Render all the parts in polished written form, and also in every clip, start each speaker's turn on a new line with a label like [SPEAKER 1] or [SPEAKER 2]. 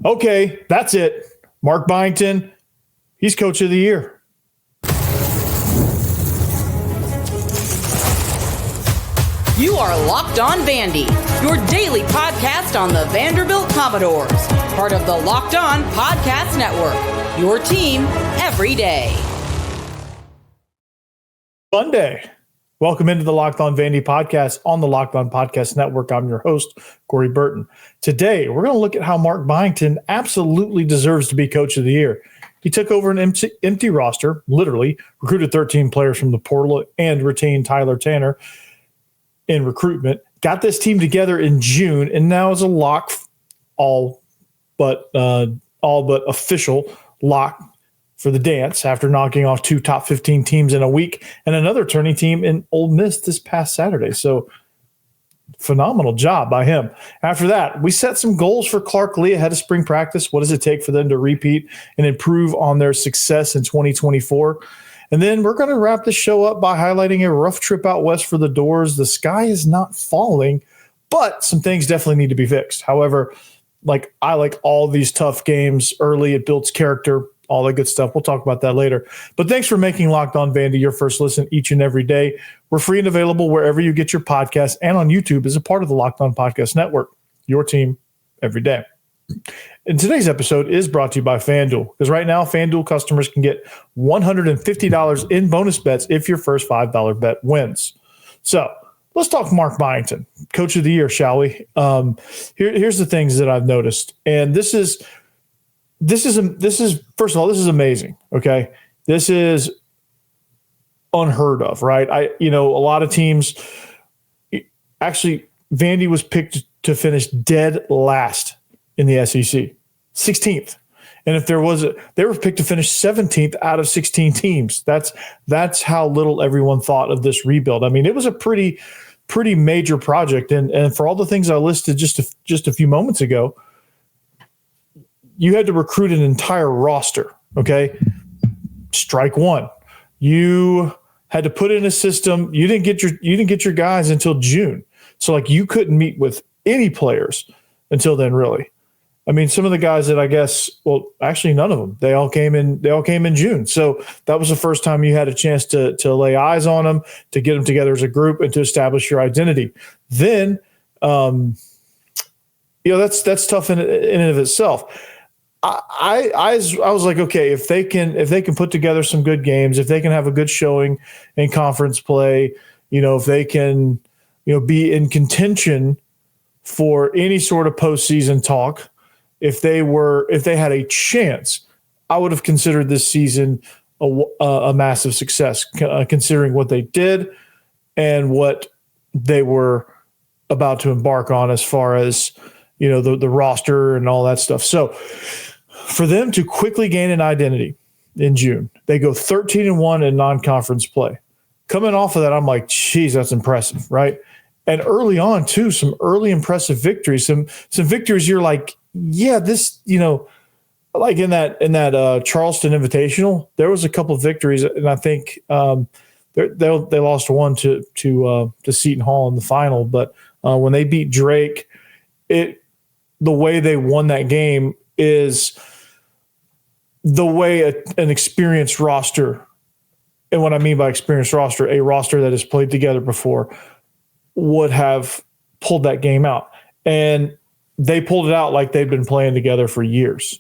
[SPEAKER 1] Okay, that's it. Mark Byington, he's Coach of the Year.
[SPEAKER 2] You are Locked On Vandy, your daily podcast on the Vanderbilt Commodores. Part of the Locked On Podcast Network, your team every day.
[SPEAKER 1] Monday. Welcome into the Locked On Vandy podcast on the Locked On Podcast Network. I'm your host, Corey Burton. Today, we're going to look at how Mark Byington absolutely deserves to be Coach of the Year. He took over an empty roster, literally, recruited 13 players from the portal and retained Tyler Tanner in recruitment, got this team together in June, and now is a lock, all but official lock for the dance after knocking off 2 top 15 teams in a week and another tourney team in Ole Miss this past Saturday. So phenomenal job by him. After that, we set some goals for Clark Lea ahead of spring practice. What does it take for them to repeat and improve on their success in 2024? And then we're going to wrap the show up by highlighting a rough trip out west for the Dores. The sky is not falling, but some things definitely need to be fixed. However, I like all these tough games early. It builds character, all that good stuff. We'll talk about that later. But thanks for making Locked On Vandy your first listen each and every day. We're free and available wherever you get your podcasts and on YouTube as a part of the Locked On Podcast Network, your team every day. And today's episode is brought to you by FanDuel, because right now FanDuel customers can get $150 in bonus bets if your first $5 bet wins. So let's talk Mark Byington, Coach of the Year, shall we? Here's the things that I've noticed, and this is first of all, this is amazing. Okay, this is unheard of, right? A lot of teams, actually, Vandy was picked to finish dead last in the SEC, 16th. And if they were picked to finish 17th out of 16 teams. That's how little everyone thought of this rebuild. I mean, it was a pretty major project. And for all the things I listed just a few moments ago, you had to recruit an entire roster. Okay. Strike one. You had to put in a system. You didn't get your guys until June. So you couldn't meet with any players until then, really. I mean, some of the guys that actually none of them. They all came in June. So that was the first time you had a chance to lay eyes on them, to get them together as a group, and to establish your identity. Then, that's tough in and of itself. I was like, okay, if they can put together some good games, if they can have a good showing in conference play, if they can, be in contention for any sort of postseason talk. If they had a chance, I would have considered this season a massive success, considering what they did and what they were about to embark on as far as, the roster and all that stuff. So for them to quickly gain an identity in June, they go 13-1 in non-conference play. Coming off of that, I'm like, geez, that's impressive, right? And early on, too, some early impressive victories, some victories you're like, yeah, this, like in that Charleston Invitational, there was a couple of victories, and I think they lost one to Seton Hall in the final. But when they beat Drake, the way they won that game is the way an experienced roster, and what I mean by experienced roster, a roster that has played together before, would have pulled that game out. And they pulled it out like they'd been playing together for years.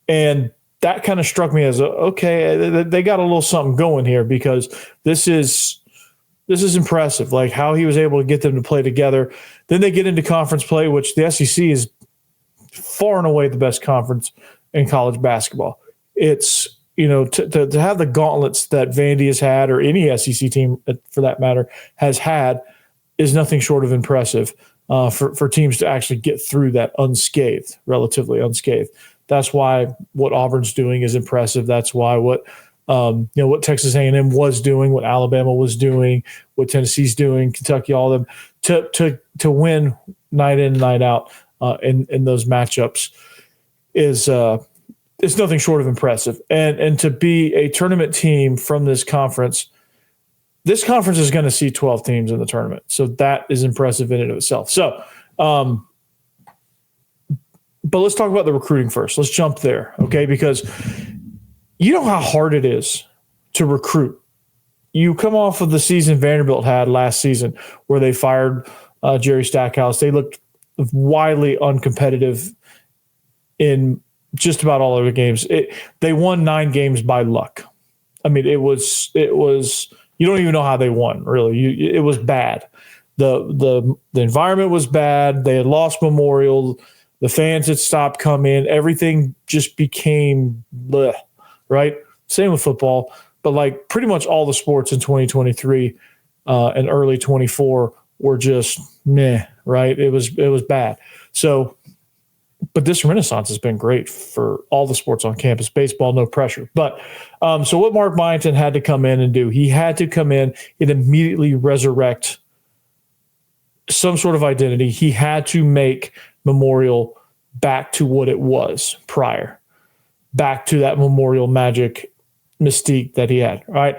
[SPEAKER 1] And that kind of struck me as, okay, they got a little something going here, because this is impressive, like how he was able to get them to play together. Then they get into conference play, which the SEC is far and away the best conference in college basketball. It's, to have the gauntlets that Vandy has had, or any SEC team for that matter has had, is nothing short of impressive. For teams to actually get through that relatively unscathed. That's why what Auburn's doing is impressive. That's why what Texas A&M was doing, what Alabama was doing, what Tennessee's doing, Kentucky, all of them, to win night in, night out in those matchups is nothing short of impressive. And to be a tournament team from this conference is going to see 12 teams in the tournament. So that is impressive in and of itself. So But let's talk about the recruiting first. Let's jump there, okay? Because you know how hard it is to recruit. You come off of the season Vanderbilt had last season where they fired Jerry Stackhouse. They looked widely uncompetitive in just about all of the games. They won 9 games by luck. I mean, it was you don't even know how they won, really. It was bad. The environment was bad. They had lost Memorial. The fans had stopped coming. Everything just became bleh, right? Same with football. But like pretty much all the sports in 2023 and early 24 were just meh, right? It was bad. So, but this renaissance has been great for all the sports on campus. Baseball, no pressure. But so what Mark Byington had to come in and do, he had to come in and immediately resurrect some sort of identity. He had to make Memorial back to what it was prior, back to that Memorial magic mystique that he had, right?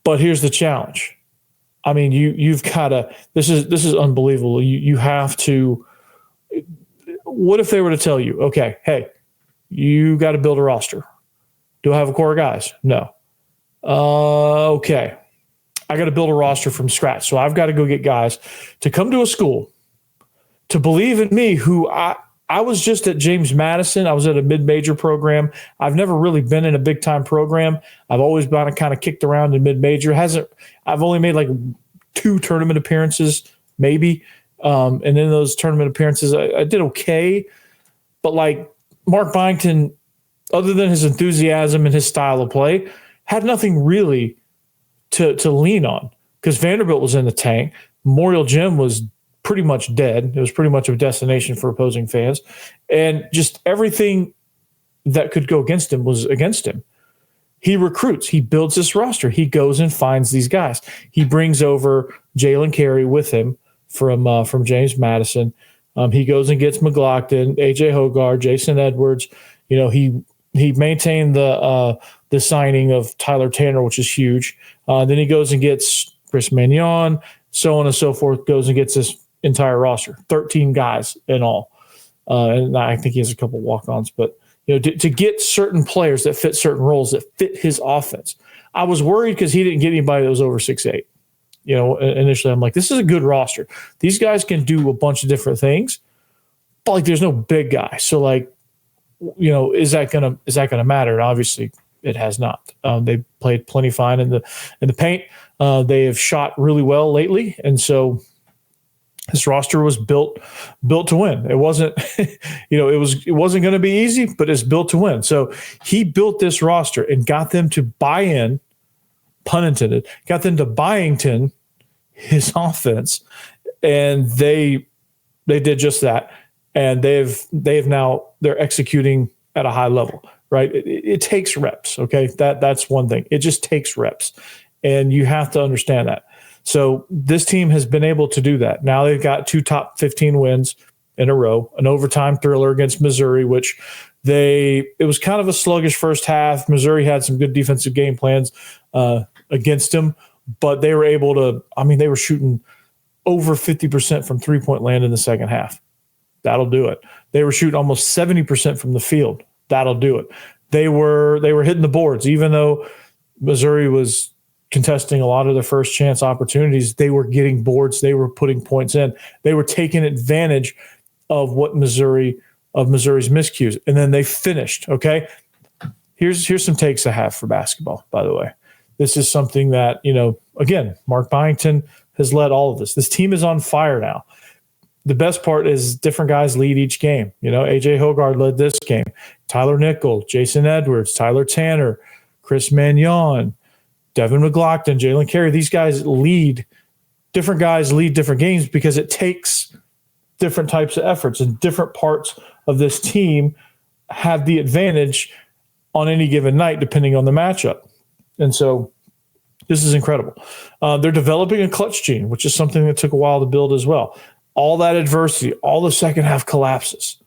[SPEAKER 1] But here's the challenge. I mean, you've got to. This is unbelievable. You have to. What if they were to tell you, okay, hey, you got to build a roster? Do I have a core of guys? No. Okay. I got to build a roster from scratch. So I've got to go get guys to come to a school to believe in me, who I was just at James Madison. I was at a mid-major program. I've never really been in a big-time program. I've always been kind of kicked around in mid-major. I've only made like 2 tournament appearances, maybe. And in those tournament appearances, I did okay. But like Mark Byington, other than his enthusiasm and his style of play, had nothing really to lean on, because Vanderbilt was in the tank. Memorial Gym was pretty much dead. It was pretty much a destination for opposing fans. And just everything that could go against him was against him. He recruits. He builds this roster. He goes and finds these guys. He brings over Jalen Carey with him from James Madison. He goes and gets McLaughlin, A.J. Hogarth, Jason Edwards. You know, he maintained the signing of Tyler Tanner, which is huge. Then he goes and gets Chris Mignon, so on and so forth, goes and gets this entire roster, 13 guys in all. And I think he has a couple walk-ons, but you know, to get certain players that fit certain roles that fit his offense. I was worried because he didn't get anybody that was over 6'8". You know, initially I'm like, this is a good roster. These guys can do a bunch of different things, but like there's no big guy. So like, you know, is that gonna matter? And obviously it has not. They played plenty fine in the paint. They have shot really well lately, and so this roster was built to win. It wasn't, you know, it wasn't going to be easy, but it's built to win. So he built this roster and got them to buy in, pun intended, got them to Byington his offense, and they did just that. And they've now they're executing at a high level, right? It takes reps. Okay. That's one thing. It just takes reps, and you have to understand that. So this team has been able to do that. Now they've got 2 top 15 wins in a row, an overtime thriller against Missouri, which it was kind of a sluggish first half. Missouri had some good defensive game plans against them, but they were able to, I mean, they were shooting over 50% from 3-point land in the second half. That'll do it. They were shooting almost 70% from the field. That'll do it. They were hitting the boards, even though Missouri was contesting a lot of their first chance opportunities. They were getting boards. They were putting points in. They were taking advantage of Missouri's miscues. And then they finished. Okay. Here's some takes I have for basketball, by the way. This is something that, you know, again, Mark Byington has led all of this. This team is on fire now. The best part is different guys lead each game. You know, A.J. Hogarth led this game. Tyler Nickel, Jason Edwards, Tyler Tanner, Chris Mignon, Devin McLaughlin, Jalen Carey, these guys lead different games because it takes different types of efforts, and different parts of this team have the advantage on any given night, depending on the matchup. And so this is incredible. They're developing a clutch gene, which is something that took a while to build as well. All that adversity, all the second half collapses,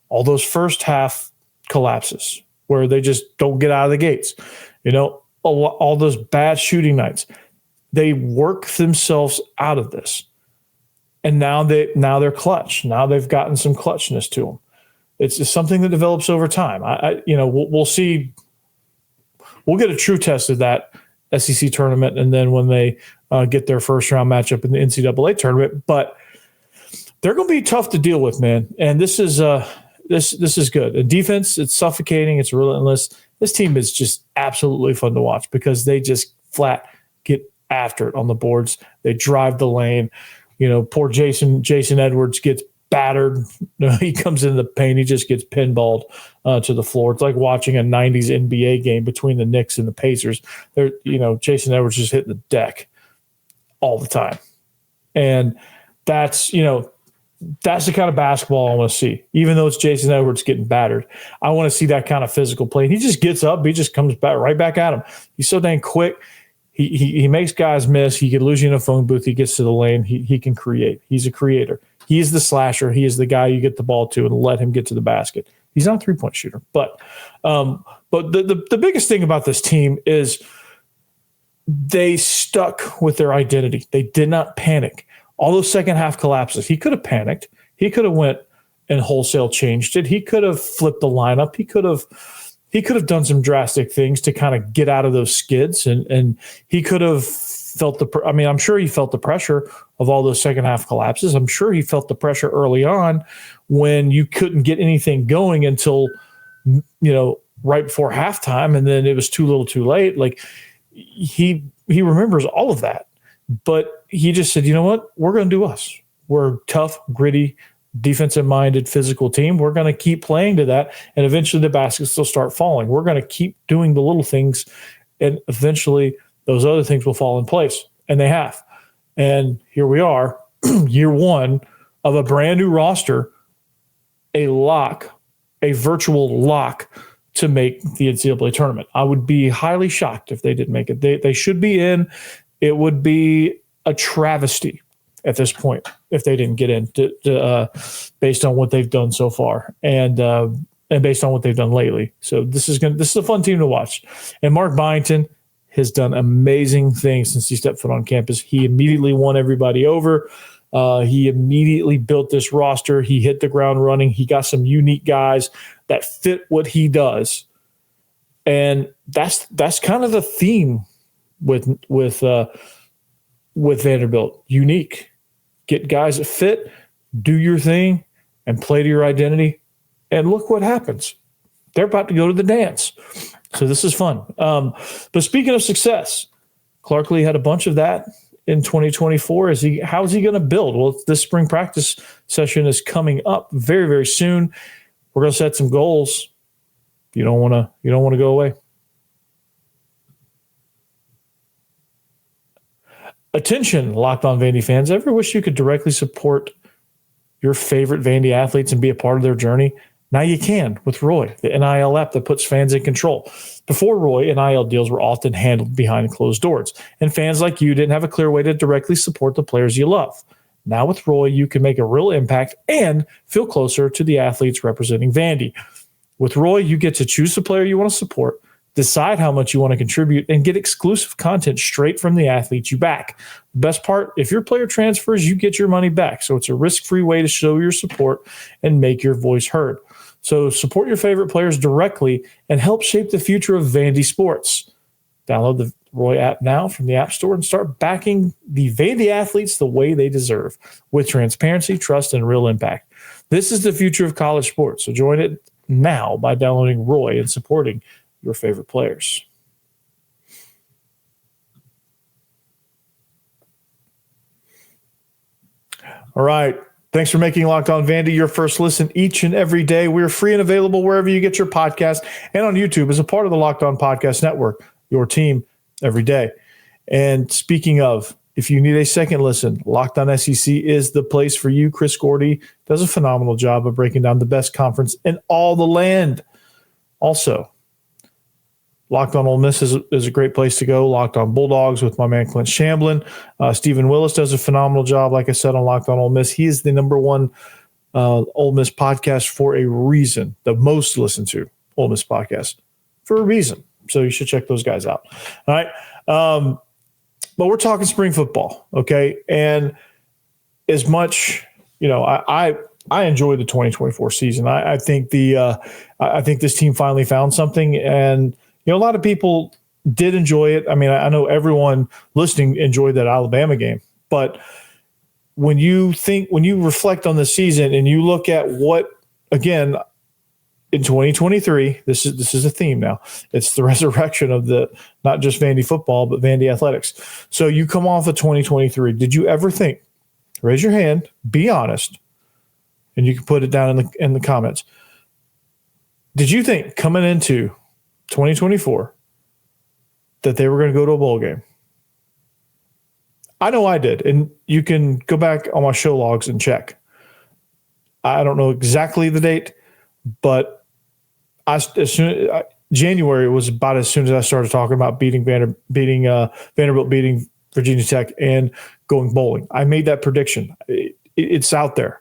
[SPEAKER 1] all those first half collapses where they just don't get out of the gates, you know, all those bad shooting nights, they work themselves out of this. And now they're clutch. Now they've gotten some clutchness to them. It's just something that develops over time. We'll see. We'll get a true test of that SEC tournament, and then when they get their first round matchup in the NCAA tournament. But they're going to be tough to deal with, man. And this is good. The defense, it's suffocating. It's relentless. This team is just absolutely fun to watch because they just flat get after it on the boards. They drive the lane. Poor Jason Edwards gets battered. He comes in the paint. He just gets pinballed to the floor. It's like watching a 90s NBA game between the Knicks and the Pacers. Jason Edwards just hitting the deck all the time. And that's the kind of basketball I want to see. Even though it's Jason Edwards getting battered, I want to see that kind of physical play. And he just gets up. He just comes right back at him. He's so dang quick. He makes guys miss. He could lose you in a phone booth. He gets to the lane. He can create. He's a creator. He is the slasher. He is the guy you get the ball to and let him get to the basket. He's not a three-point shooter. But the biggest thing about this team is they stuck with their identity. They did not panic. All those second half collapses, he could have panicked. He could have went and wholesale changed it. He could have flipped the lineup. He could have done some drastic things to kind of get out of those skids, and he could have felt I'm sure he felt the pressure of all those second half collapses. I'm sure he felt the pressure early on when you couldn't get anything going until right before halftime, and then it was too little, too late. Like he remembers all of that, but he just said, you know what, we're going to do us. We're tough, gritty, defensive-minded, physical team. We're going to keep playing to that, and eventually the baskets will start falling. We're going to keep doing the little things, and eventually those other things will fall in place, and they have. And here we are, year one of a brand new roster, a virtual lock to make the NCAA tournament. I would be highly shocked if they didn't make it. They should be in. It would be a travesty at this point if they didn't get in, based on what they've done so far and based on what they've done lately. So this is a fun team to watch. And Mark Byington has done amazing things since he stepped foot on campus. He immediately won everybody over. He immediately built this roster. He hit the ground running. He got some unique guys that fit what he does. And that's kind of the theme with Vanderbilt. Unique. Get guys that fit, do your thing, and play to your identity. And look what happens. They're about to go to the dance. So this is fun. But speaking of success, Clark Lea had a bunch of that in 2024. How is he going to build? Well, this spring practice session is coming up very, very soon. We're going to set some goals. You don't want to go away. Attention, Locked On Vandy fans. Ever wish you could directly support your favorite Vandy athletes and be a part of their journey? Now you can with Roy, the NIL app that puts fans in control. Before Roy, NIL deals were often handled behind closed doors, and fans like you didn't have a clear way to directly support the players you love. Now with Roy, you can make a real impact and feel closer to the athletes representing Vandy. With Roy, you get to choose the player you want to support, decide how much you want to contribute, and get exclusive content straight from the athletes you back. The best part, if your player transfers, you get your money back. So it's a risk-free way to show your support and make your voice heard. So support your favorite players directly and help shape the future of Vandy sports. Download the Roy app now from the App Store and start backing the Vandy athletes the way they deserve, with transparency, trust, and real impact. This is the future of college sports. So join it now by downloading Roy and supporting your favorite players. All right. Thanks for making Locked On Vandy your first listen each and every day. We're free and available wherever you get your podcast and on YouTube as a part of the Locked On Podcast Network, your team every day. And speaking of, if you need a second listen, Locked On SEC is the place for you. Chris Gordy does a phenomenal job of breaking down the best conference in all the land. Also, Locked On Ole Miss is a great place to go. Locked On Bulldogs with my man Clint Shamblin. Stephen Willis does a phenomenal job, like I said, on Locked On Ole Miss. He is the number one Ole Miss podcast for a reason, the most listened to Ole Miss podcast for a reason. So you should check those guys out. All right. But we're talking spring football, okay? And as much, I enjoyed the 2024 season. I think I think this team finally found something, and a lot of people did enjoy it. I mean, I know everyone listening enjoyed that Alabama game, but when you reflect on the season and you look at what, again, in 2023, this is a theme now. It's the resurrection of not just Vandy football, but Vandy athletics. So you come off of 2023. Did you ever think, raise your hand, be honest, and you can put it down in the comments. Did you think coming into 2024 that they were going to go to a bowl game? I know I did, and you can go back on my show logs and check. I don't know exactly the date, but January was about as soon as I started talking about Vanderbilt beating Virginia Tech and going bowling. I made that prediction. It's out there.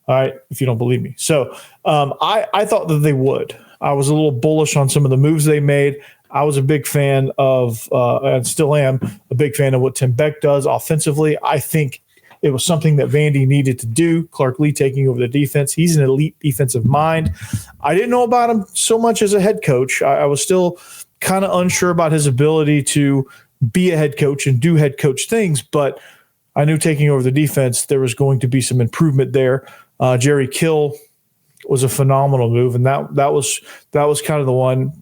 [SPEAKER 1] All right, if you don't believe me. So I thought that they would. I was a little bullish on some of the moves they made. I was a big fan of, and still am, a big fan of what Tim Beck does offensively. I think it was something that Vandy needed to do. Clark Lea taking over the defense. He's an elite defensive mind. I didn't know about him so much as a head coach. I was still kind of unsure about his ability to be a head coach and do head coach things, but I knew taking over the defense, there was going to be some improvement there. Jerry Kill was a phenomenal move, and that was kind of the one,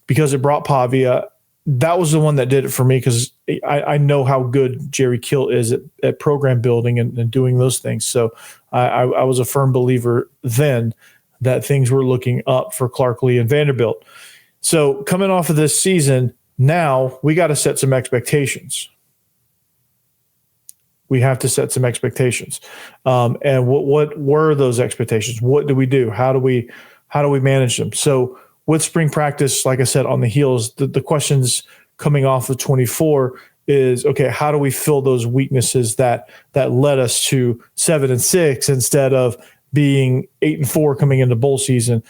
[SPEAKER 1] because it brought Pavia. That was the one that did it for me, because I know how good Jerry Kill is at program building and doing those things. So I was a firm believer then that things were looking up for Clark Lea and Vanderbilt. So coming off of this season, now we got to set some expectations. We have to set some expectations. And what were those expectations? What do we do? How do we manage them? So with spring practice, like I said, on the heels, the questions coming off of 24 is, okay, how do we fill those weaknesses that led us to 7-6 instead of being 8-4 coming into bowl season,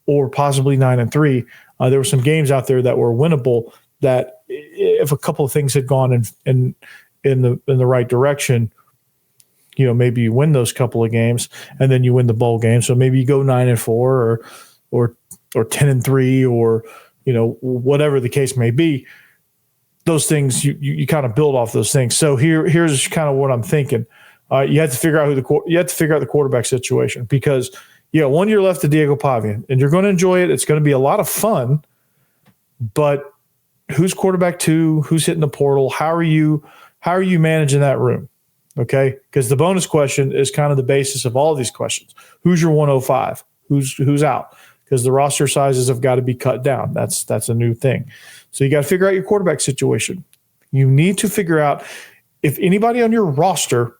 [SPEAKER 1] or possibly 9-3? There were some games out there that were winnable, that if a couple of things had gone in the right direction, maybe you win those couple of games and then you win the bowl game. So maybe you go 9-4 or 10-3, or whatever the case may be. Those things you kind of build off those things. So here's kind of what I'm thinking. You have to figure out the quarterback situation, because 1 year left to Diego Pavia, and you're going to enjoy it. It's going to be a lot of fun, but who's quarterback 2? Who's hitting the portal? How are you managing that room? Okay, because the bonus question is kind of the basis of all of these questions. Who's your 105? Who's out? Because the roster sizes have got to be cut down. That's a new thing. So you got to figure out your quarterback situation. You need to figure out if anybody on your roster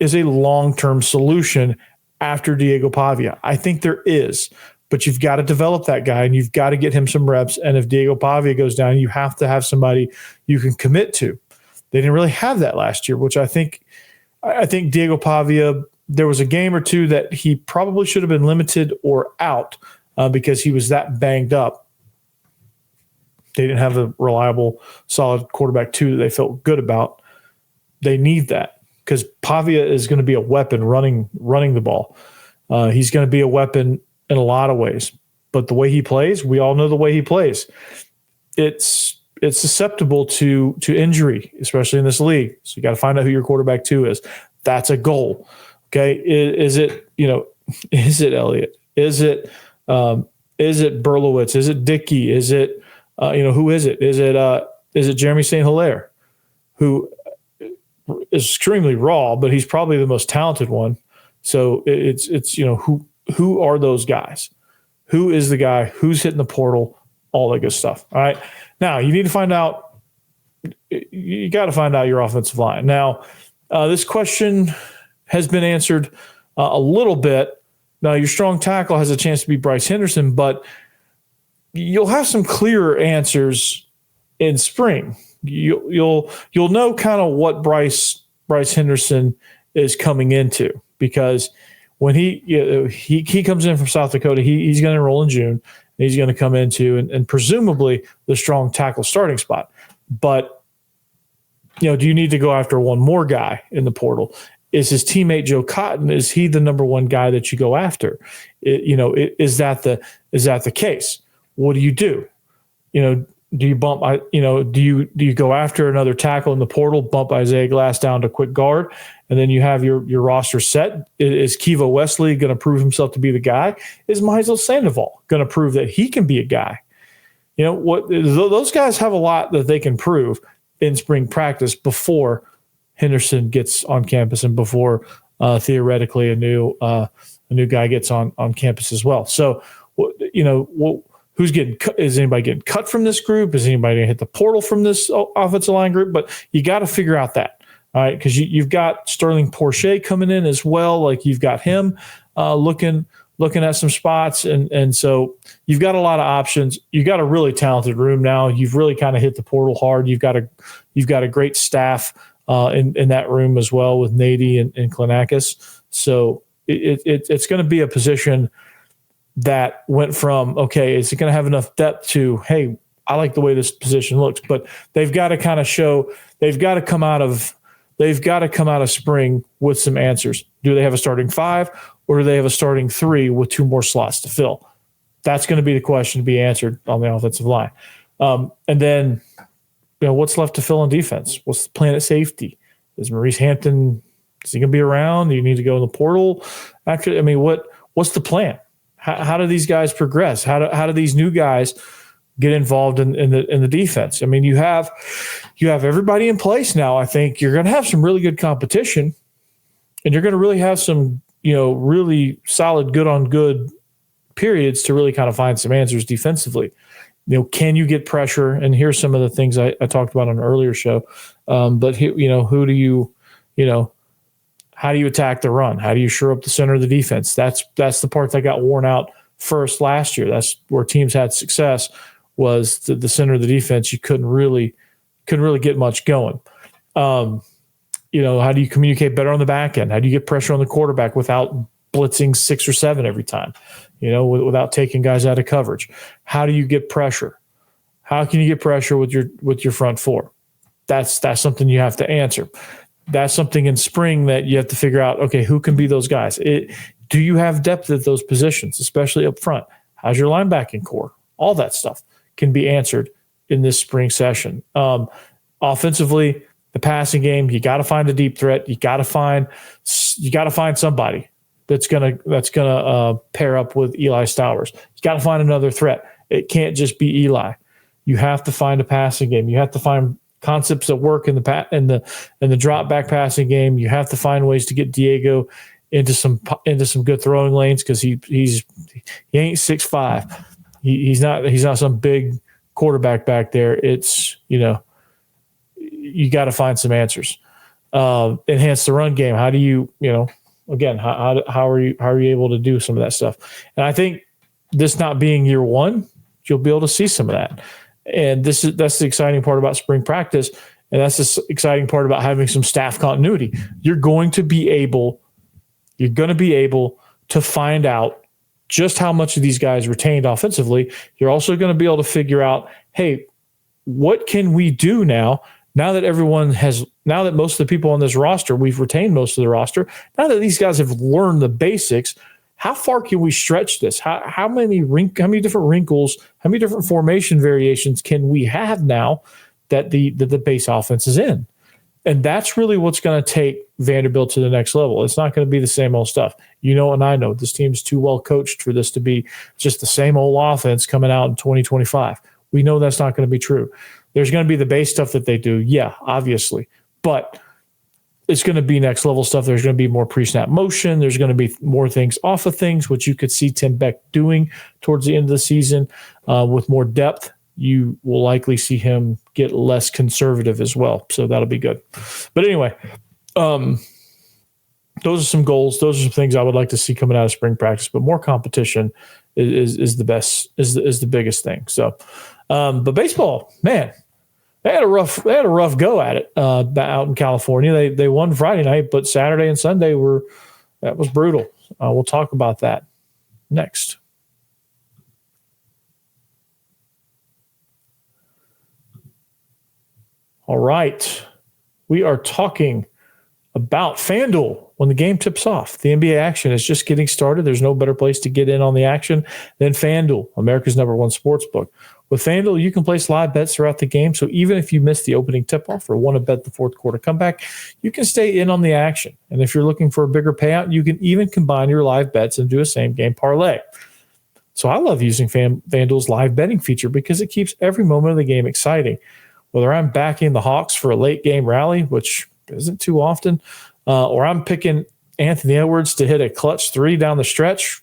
[SPEAKER 1] is a long-term solution after Diego Pavia. I think there is, but you've got to develop that guy, and you've got to get him some reps. And if Diego Pavia goes down, you have to have somebody you can commit to. They didn't really have that last year, which I think Diego Pavia, there was a game or two that he probably should have been limited or out because he was that banged up. They didn't have a reliable, solid quarterback 2 that they felt good about. They need that, because Pavia is going to be a weapon running the ball. He's going to be a weapon in a lot of ways. But the way he plays, we all know the way he plays. It's susceptible to injury, especially in this league. So you got to find out who your quarterback 2 is. That's a goal. Okay, is it Elliott? Is it Berlowitz? Is it Dickey? Is it who is it? Is it Jeremy St. Hilaire, who is extremely raw, but he's probably the most talented one. So it's who are those guys? Who is the guy? Who's hitting the portal? All that good stuff. All right. Now you need to find out. You got to find out your offensive line. Now, this question has been answered a little bit. Now, your strong tackle has a chance to be Bryce Henderson, but you'll have some clearer answers in spring. You'll know kind of what Bryce Henderson is coming into, because when he comes in from South Dakota, he's going to enroll in June. And he's going to come into and presumably the strong tackle starting spot. But do you need to go after one more guy in the portal? is his teammate Joe Cotton, is he the number one guy that you go after? Is that the case? What do you do? Do you bump? Do you go after another tackle in the portal, bump Isaiah Glass down to quick guard, and then you have your roster set? Is Kiva Wesley going to prove himself to be the guy? Is Meisel Sandoval going to prove that he can be a guy? Those guys have a lot that they can prove in spring practice before Henderson gets on campus and before theoretically a new guy gets on campus as well. So, who's getting cut? Is anybody getting cut from this group? Is anybody going to hit the portal from this offensive line group? But you got to figure out that, all right, because you've got Sterling Porsche coming in as well. Like you've got him looking at some spots, and so you've got a lot of options. You've got a really talented room now. You've really kind of hit the portal hard. You've got a great staff in that room as well with Nady and Klenakis. So it's going to be a position that went from, okay, is it going to have enough depth to, hey, I like the way this position looks, but they've got to kind of show, they've got to come out of spring with some answers. Do they have a starting 5 or do they have a starting 3 with 2 more slots to fill? That's going to be the question to be answered on the offensive line. And then, what's left to fill on defense? What's the plan at safety? Is Maurice Hampton, is he going to be around? Do you need to go in the portal? What's the plan? How do these guys progress? How do these new guys get involved in the defense? I mean, you have everybody in place now. I think you're going to have some really good competition, and you're going to really have some, really solid good on good periods to really kind of find some answers defensively. Can you get pressure? And here's some of the things I talked about on an earlier show. But here, who do you, how do you attack the run? How do you shore up the center of the defense? That's the part that got worn out first last year. That's where teams had success, was the center of the defense. You couldn't really get much going. How do you communicate better on the back end? How do you get pressure on the quarterback without blitzing 6 or 7 every time? Without taking guys out of coverage. How do you get pressure? How can you get pressure with your front 4? That's something you have to answer. That's something in spring that you have to figure out, okay, who can be those guys? Do you have depth at those positions, especially up front? How's your linebacking core? All that stuff can be answered in this spring session. Offensively, the passing game, you got to find a deep threat. You got to find somebody that's gonna pair up with Eli Stowers. You got to find another threat. It can't just be Eli. You have to find a passing game. You have to find concepts that work in the drop back passing game. You have to find ways to get Diego into some good throwing lanes, because he ain't 6'5". He's not some big quarterback back there. It's you got to find some answers. Enhance the run game. How do you again, how are you able to do some of that stuff? And I think this not being year one, you'll be able to see some of that. And that's the exciting part about spring practice. And that's the exciting part about having some staff continuity. You're going to be able to find out just how much of these guys retained offensively. You're also going to be able to figure out, hey, what can we do now that most of the people on this roster, we've retained most of the roster. Now that these guys have learned the basics, how far can we stretch this? How many different wrinkles, how many different formation variations can we have now that the base offense is in? And that's really what's going to take Vanderbilt to the next level. It's not going to be the same old stuff. And I know this team's too well coached for this to be just the same old offense coming out in 2025. We know that's not going to be true. There's going to be the base stuff that they do. Yeah, obviously. But it's going to be next level stuff. There's going to be more pre-snap motion. There's going to be more things off of things, which you could see Tim Beck doing towards the end of the season with more depth. You will likely see him get less conservative as well. So that'll be good. But anyway, those are some goals. Those are some things I would like to see coming out of spring practice, but more competition is the best, is the biggest thing. So, but baseball, man, they had a rough go at it out in California. They won Friday night, but Saturday and Sunday that was brutal. We'll talk about that next. All right. We are talking about FanDuel. When the game tips off, the NBA action is just getting started. There's no better place to get in on the action than FanDuel, America's #1 sportsbook. With FanDuel, you can place live bets throughout the game. So even if you miss the opening tip-off or want to bet the fourth quarter comeback, you can stay in on the action. And if you're looking for a bigger payout, you can even combine your live bets and do a same-game parlay. So I love using FanDuel's live betting feature because it keeps every moment of the game exciting. Whether I'm backing the Hawks for a late-game rally, which isn't too often, or I'm picking Anthony Edwards to hit a clutch 3 down the stretch,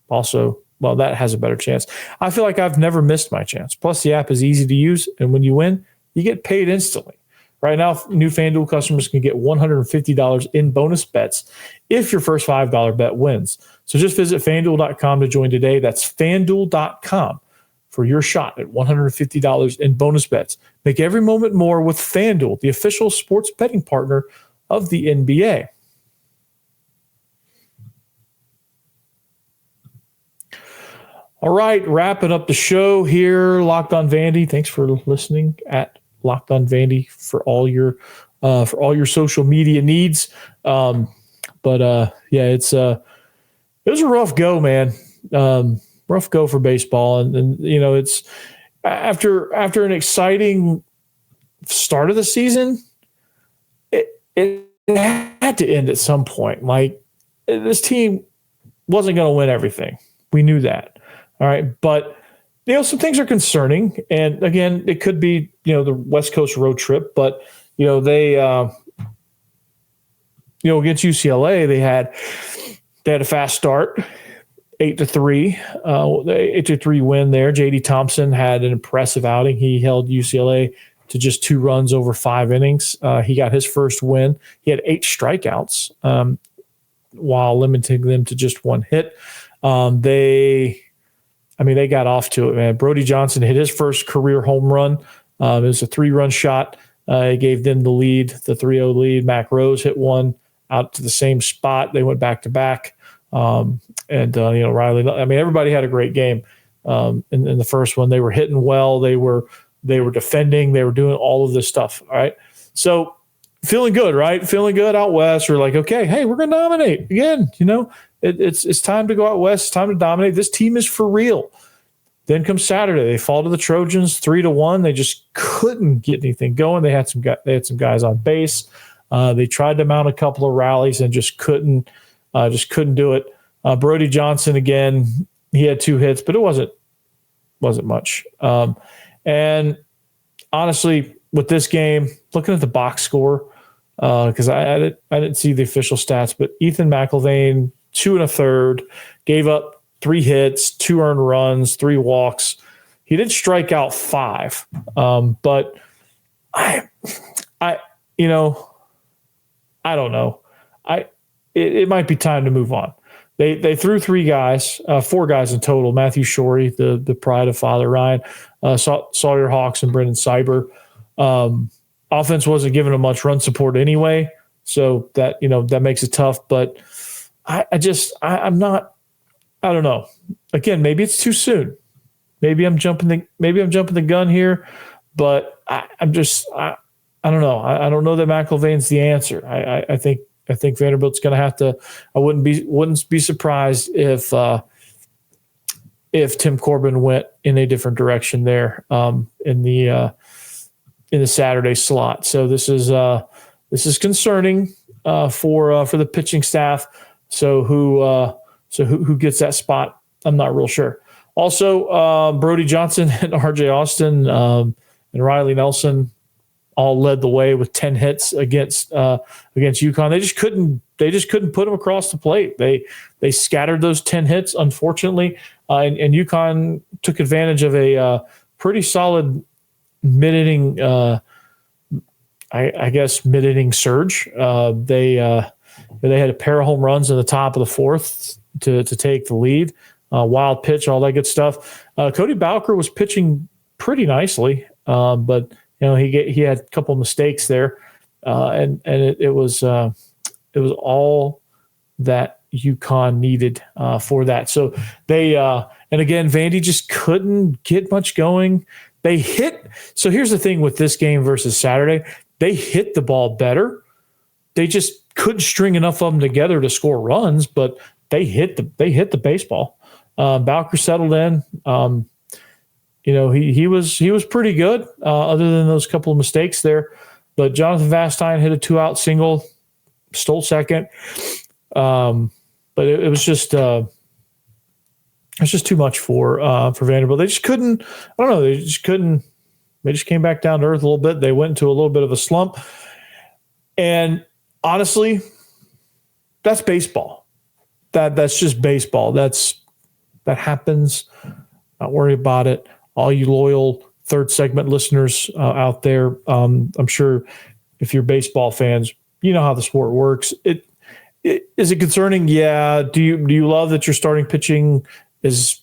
[SPEAKER 1] also, well, that has a better chance. I feel like I've never missed my chance. Plus, the app is easy to use, and when you win, you get paid instantly. Right now, new FanDuel customers can get $150 in bonus bets if your first $5 bet wins. So just visit FanDuel.com to join today. That's FanDuel.com for your shot at $150 in bonus bets. Make every moment more with FanDuel, the official sports betting partner of the NBA. All right, wrapping up the show here, Locked on Vandy. Thanks for listening at Locked on Vandy for all your social media needs. Yeah, it was a rough go, man. Rough go for baseball, and you know, it's after an exciting start of the season, it had to end at some point. Like, this team wasn't going to win everything. We knew that. All right. But, you know, some things are concerning. And again, it could be, you know, the West Coast road trip, but, you know, they, against UCLA, they had a fast start, 8-3, 8-3 win there. JD Thompson had an impressive outing. He held UCLA to just 2 runs over 5 innings. He got his first win. He had 8 strikeouts while limiting them to just 1 hit. They got off to it, man. Brody Johnson hit his first career home run. It was a 3-run shot. It gave them the lead, the 3-0 lead. Mac Rose hit one out to the same spot. They went back to back. Riley, everybody had a great game in the first one. They were hitting well. They were defending. They were doing all of this stuff. All right. So feeling good, right? Feeling good out west. We're like, okay, hey, we're going to dominate again. You know, it's time to go out west. It's time to dominate. This team is for real. Then comes Saturday. They fall to the Trojans 3-1. They just couldn't get anything going. They had some guys on base. They tried to mount a couple of rallies and just couldn't do it. Brody Johnson, again, he had 2 hits, but it wasn't much. And honestly, with this game, looking at the box score, because I didn't see the official stats, but Ethan McIlvaine, 2 1/3, gave up 3 hits, 2 earned runs, 3 walks. He did strike out 5, but I don't know. It might be time to move on. They threw 4 guys in total. Matthew Shorey, the pride of Father Ryan, Sawyer Hawks, and Brendan Cyber. Offense wasn't giving them much run support anyway, so that makes it tough. But I don't know. Again, maybe it's too soon. Maybe I'm jumping the gun here, but I don't know. I don't know that McIlvaine's the answer. I think Vanderbilt's going to have to. I wouldn't be surprised if Tim Corbin went in a different direction there in the Saturday slot. So this is concerning for the pitching staff. So who gets that spot? I'm not real sure. Also, Brody Johnson and R.J. Austin and Riley Nelson all led the way with 10 hits against UConn. They just couldn't put them across the plate. They scattered those 10 hits, unfortunately, and UConn took advantage of a pretty solid mid-inning, mid-inning surge. They had a pair of home runs in the top of the 4th to take the lead. Wild pitch, all that good stuff. Cody Bowker was pitching pretty nicely, but he had a couple of mistakes there, and it was all that UConn needed for that. So they and again, Vandy just couldn't get much going. They hit. So here's the thing with this game versus Saturday: they hit the ball better. They just couldn't string enough of them together to score runs, but they hit the baseball. Bowker settled in. He was pretty good, other than those couple of mistakes there. But Jonathan Vastine hit a 2-out single, stole second. But it was just too much for Vanderbilt. They just couldn't. I don't know. They just couldn't. They just came back down to earth a little bit. They went into a little bit of a slump. And honestly, that's baseball. That's just baseball. That happens. Not worry about it. All you loyal third segment listeners out there, I'm sure if you're baseball fans, you know how the sport works. Is it concerning? Yeah. Do you love that your starting pitching is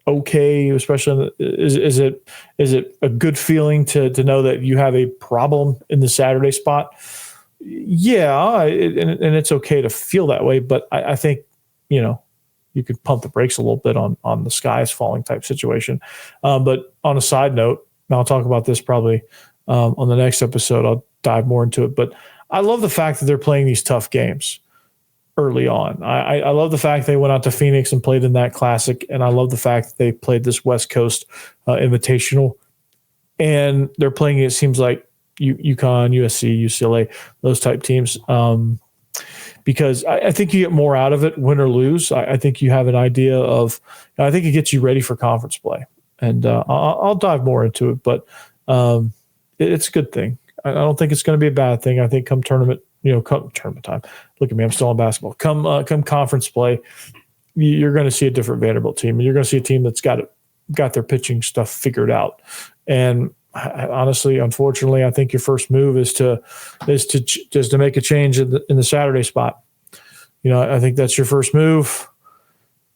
[SPEAKER 1] okay? Especially is it a good feeling to know that you have a problem in the Saturday spot? Yeah, and it's okay to feel that way, but I think you could pump the brakes a little bit on the skies falling type situation. But on a side note, and I'll talk about this probably on the next episode. I'll dive more into it. But I love the fact that they're playing these tough games early on. I love the fact they went out to Phoenix and played in that classic, and I love the fact that they played this West Coast Invitational, and they're playing, it seems like, UConn, USC, UCLA, those type teams. Because I think you get more out of it, win or lose. I think you have an idea of – I think it gets you ready for conference play. And I'll dive more into it, but it's a good thing. I don't think it's going to be a bad thing. I think come tournament time. Look at me, I'm still on basketball. Come conference play, you're going to see a different Vanderbilt team, and you're going to see a team that's got their pitching stuff figured out. And honestly, unfortunately, I think your first move is to make a change in the Saturday spot. I think that's your first move,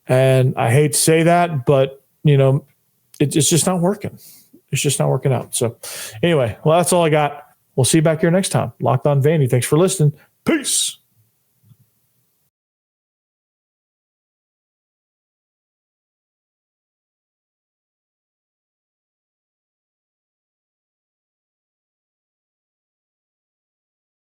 [SPEAKER 1] and I hate to say that, but it's just not working. It's just not working out. So anyway, well, that's all I got. We'll see you back here next time. Locked on Vandy. Thanks for listening. Peace.